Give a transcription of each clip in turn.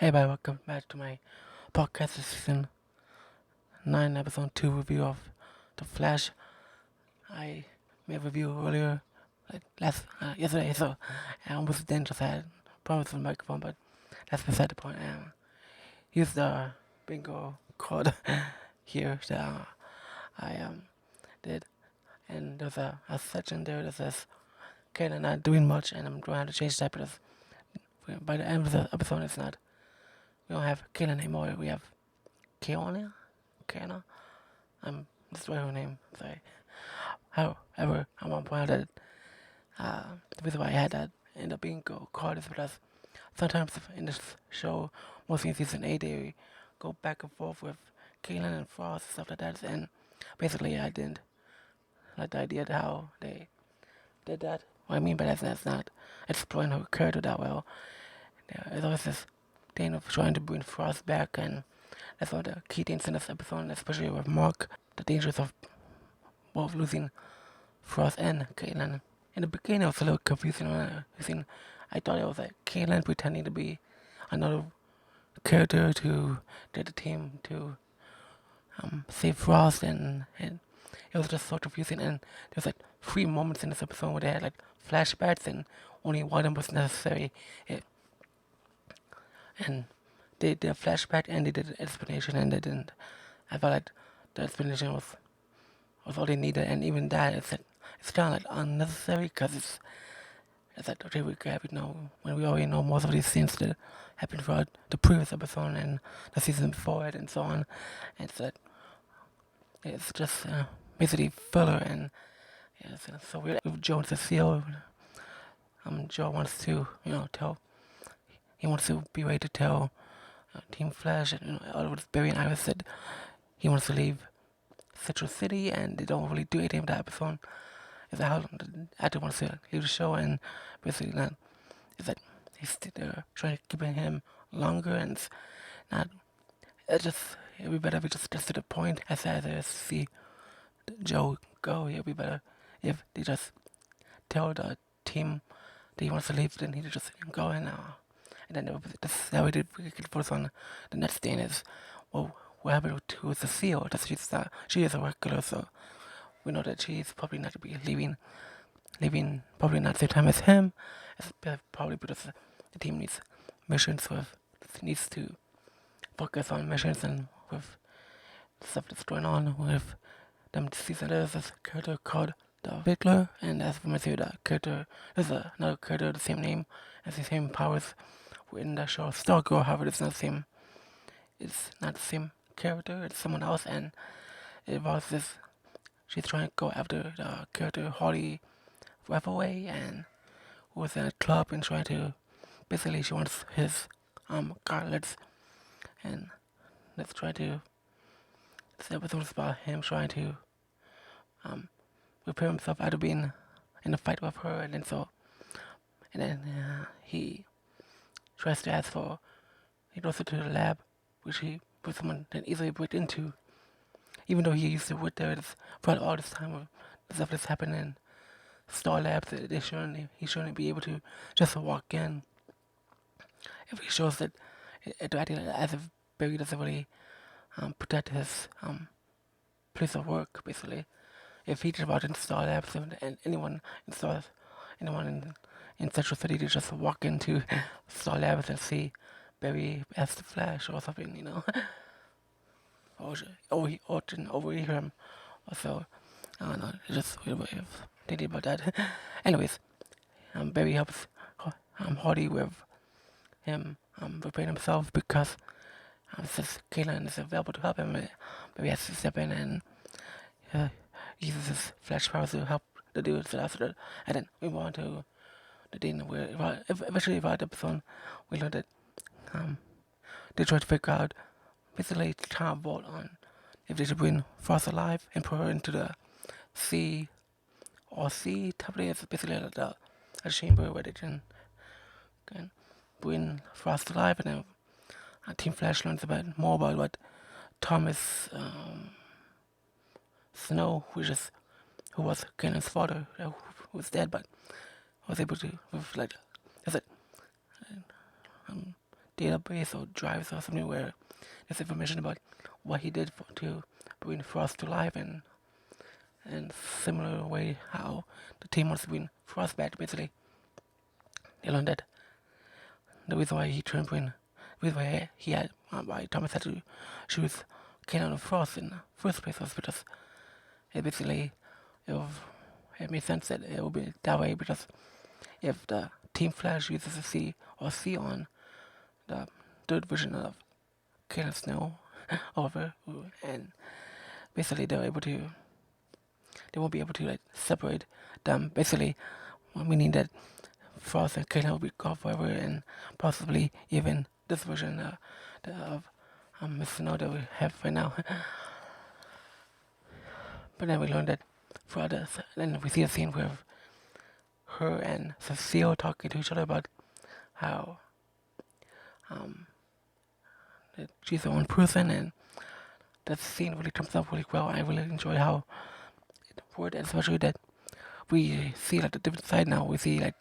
Hey, everybody, welcome back to my podcast. This is season 9, episode 2 review of The Flash. I made a review earlier, yesterday, so I almost didn't just had problems with the microphone, but that's beside the point. Here's the bingo card here that I did, and there's a section there that says, okay, I'm not doing much, and I'm trying to change that, but by the end of the episode, we don't have Kaylin anymore, we have Keona? Kana? That's her name, sorry. However, I want to point out that the reason why I had that end up being called is because sometimes in this show, mostly in season 8, they go back and forth with Kaylin and Frost and stuff like that, and basically I didn't like the idea of how they did that. What I mean by that's not exploring her character that well. There's always this thing of trying to bring Frost back, and that's one of the key things in this episode, especially with Mark, the dangers of both losing Frost and Caitlin. In the beginning, it was a little confusing. I thought it was like Caitlin pretending to be another character to get the team to save Frost, and it was just so confusing. And there's like 3 moments in this episode where they had like flashbacks, and only one of them was necessary. And they did a flashback and they did an explanation, and they didn't. I felt like the explanation was all they needed, and even that it's kind of like unnecessary because it's like, okay, when we already know most of these things that happened throughout the previous episode and the season before it and so on. And it's just basically filler, and it's so weird. With Joe and Cecile, Joe wants to he wants to be ready to tell Team Flash, and all of Barry and Iris said he wants to leave Central City, and they don't really do anything with that episode. It's how the actor wants to leave the show, and basically not. It's like they're trying to keep him longer, and it's not. It'd be better if we just to the point. As sad as see Joe go, it'd be better if they just tell the team that he wants to leave, then he just go, and then that way we could focus on the next thing is, well, what happened to Cecile? She is a regular, so we know that she's probably not to be leaving probably not the same time as him. It's probably because the team needs to focus on missions, and with stuff that's going on with them season. There's this character called the Vickler, and that's reminds me of that character. There's another character with the same name as the same powers in the show S.T.A.R. However, it's not the same character, it's someone else, and it involves this. She's trying to go after the character Holly Hathaway, and who was in a club and trying to basically she wants his gauntlets, and let's try to this episode is about him trying to prepare himself after being in a fight with her, and then he tries to ask for he goes to the lab, which someone can easily break into, even though he used to work there for all this time of the stuff that's happened in S.T.A.R. Labs. He shouldn't be able to just walk in. If he shows that as if Barry doesn't really protect his place of work, basically. If he just walked into S.T.A.R. Labs, and anyone in Central City to just walk into S.T.A.R. Labs and see Barry as the Flash or something, or didn't overhear him. So I don't know, just weird way of thinking about that. Anyways, Barry helps Hardy with him preparing himself because since Caitlin is available to help him, Barry has to step in and uses his Flash powers to help the dude. So and then we move on to the thing where eventually about the episode we learned that they try to figure out basically kind of vote on if they should bring Frost alive and put her into the C or C type of thing. It's basically a chamber where they can bring Frost alive, and then Team Flash learns more about what Thomas Snow, who was Cannon's father, who was dead, but was able to with like I said, database or drives or something where there's information about what he did to bring Frost to life, and similar way how the team wants to bring Frost back. Basically, they learned that the reason why he turned green, the reason why he had why Thomas had to choose Kanan and Frost in the first place was because it basically it made sense that it would be that way, because if the Team Flash uses a C or C on the third version of Kanan Snow over, and basically they won't be able to like separate them, basically meaning that Frost and Kanan will be gone forever, and possibly even this version of Miss Snow that we have right now. But then we learned that for others, then we see a scene where her and Cecile talking to each other about how that she's her own person, and that scene really comes up really well. I really enjoy how it worked, and especially that we see like the different side now. We see side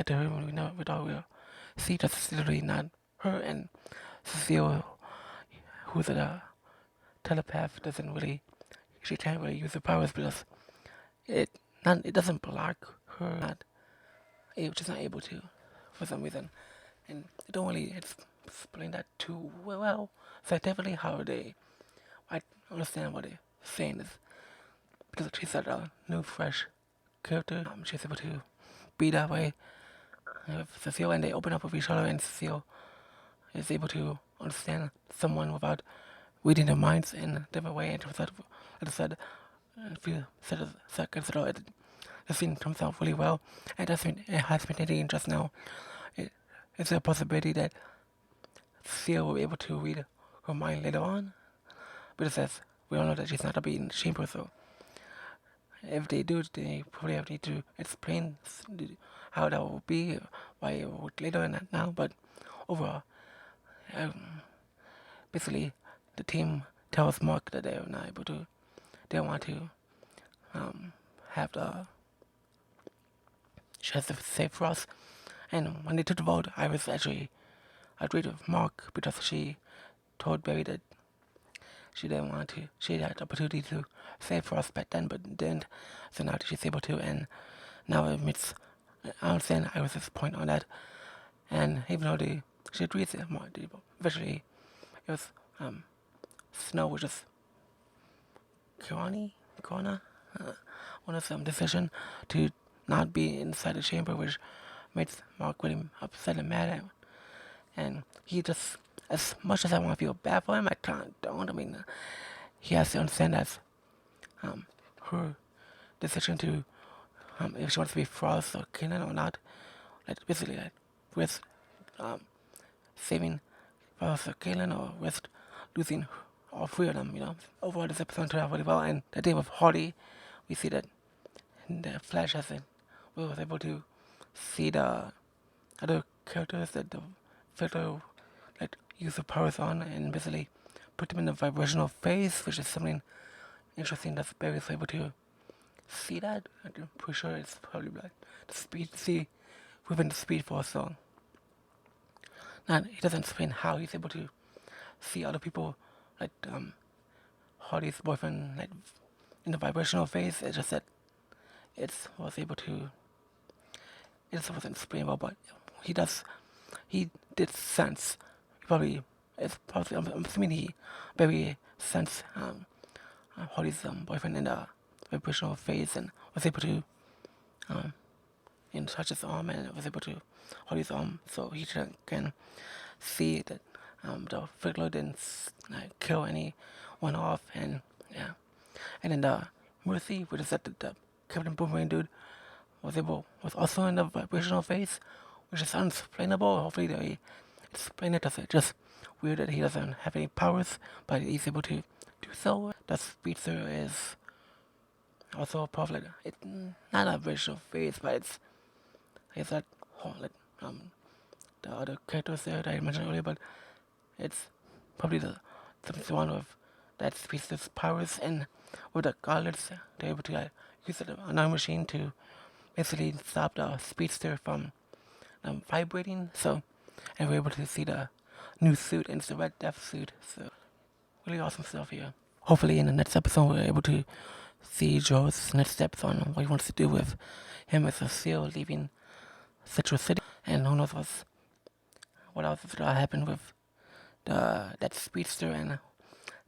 to her when we thought we'll see that's literally not her, and Cecile, who's a telepath, she can't really use her powers because it doesn't block her, she's not able to for some reason, and they don't really explain that too well. So definitely I understand what they're saying is because she's a new fresh character. She's able to be that way with Cecile, and they open up with each other, and Cecile is able to understand someone without reading their minds in a different way. And like I said, a few seconds ago, the scene comes out really well, and it has been hitting just now. It's a possibility that Cecile will be able to read her mind later on, but it says we all know that she's not gonna be in the chamber, so if they do, they probably have to explain how that will be, why it will work later and not now. But overall, basically, the team tells Mark that they're not able to, they don't want to have she has to save Frost. And when they took the vote, I was actually agreed with Mark because she told Barry that she didn't want to, she had the opportunity to save Frost back then, but didn't. So now she's able to, and now it makes, I understand Iris's point on that. And even though she agrees, eventually it was Snow, which is Corona, one of some decision to not be inside the chamber, which makes Mark really upset and mad at him. And he just, as much as I want to feel bad for him, I kind of don't. I mean, he has to understand that her decision to, if she wants to be Frost or Kanan or not, like basically like risk saving Frost or Kanan or risk losing all three of them, Overall, this episode turned out really well, and the day with Hardy, we see that the Flash was able to see the other characters that the filter use the powers on, and basically put them in a vibrational phase, which is something interesting that Barry is able to see that. I'm pretty sure it's probably like the speed within the Speed Force. So now he doesn't explain how he's able to see other people like Hardy's boyfriend in the vibrational phase. It's just that it wasn't explainable, but he did sense. I'm assuming he very sensed Hardy's boyfriend in the vibrational phase, and was able to touch his arm, and was able to hold his arm, so he can see that the Fiddler didn't kill anyone off, and yeah. And then the Mercy, which is that the Captain Boomerang dude was also in the vibrational phase, which is unexplainable. Hopefully they explain it, because it's just weird that he doesn't have any powers, but he's able to do so. The Speedster is also probably it's not a vibrational phase, but it's like the other characters there that I mentioned earlier, but it's probably the one with that Speedster's powers, and with the gauntlets, they're able to use another machine to basically stop the Speedster from vibrating. So and we're able to see the new suit, and it's the Red Death suit. So really awesome stuff here. Hopefully in the next episode we're able to see Joe's next steps on what he wants to do with him as a SEAL leaving Citrus City, and who knows what else is gonna happen with that speedster, and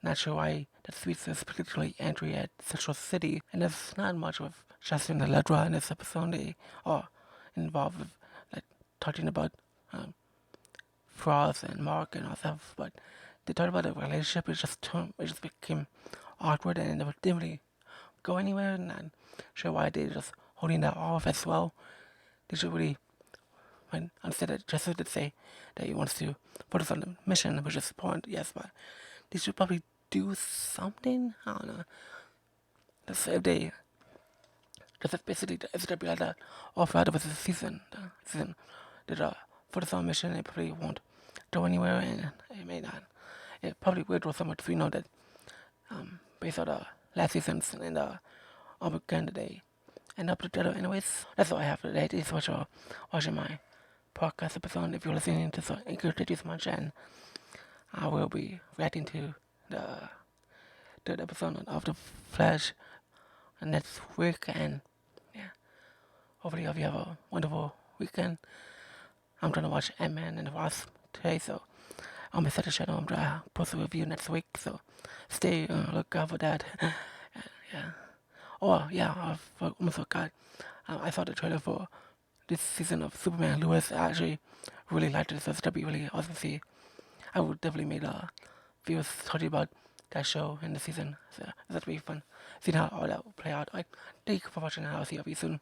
not sure why that speedster is particularly angry at Citrus City. And there's not much with Justin and Ledra in this episode. They are involved with like talking about Frost and Mark and all stuff, but they talked about the relationship. It just became awkward, and it didn't really go anywhere. And I'm sure why they're just holding that off as well. They should really, when instead of just to say that he wants to focus on the mission, which is important, yes, but they should probably do something. I don't know. Just if they just basically it's gonna be like that all throughout the season. They focus on mission. It probably won't go anywhere, and it may not. It probably will go somewhere if we know that based on the last seasons and the Armageddon they end up together. Anyways, that's all I have for today. Thanks so much for watching my podcast episode. If you're listening to this, encourage you so much, and I will be reacting to the third episode of The Flash next week, and yeah, hopefully you have a wonderful weekend. I'm trying to watch Ant-Man and the Wasp today, so on my second channel I'm gonna post a review next week, so stay look out for that. Yeah. Oh yeah, I almost forgot. I saw the trailer for this season of Superman Lewis. I actually really liked it, so it's gonna be really awesome to see. I would definitely make videos talking about that show in the season, so it's gonna be fun seeing how all that will play out. Thank you for watching, and I'll see you soon.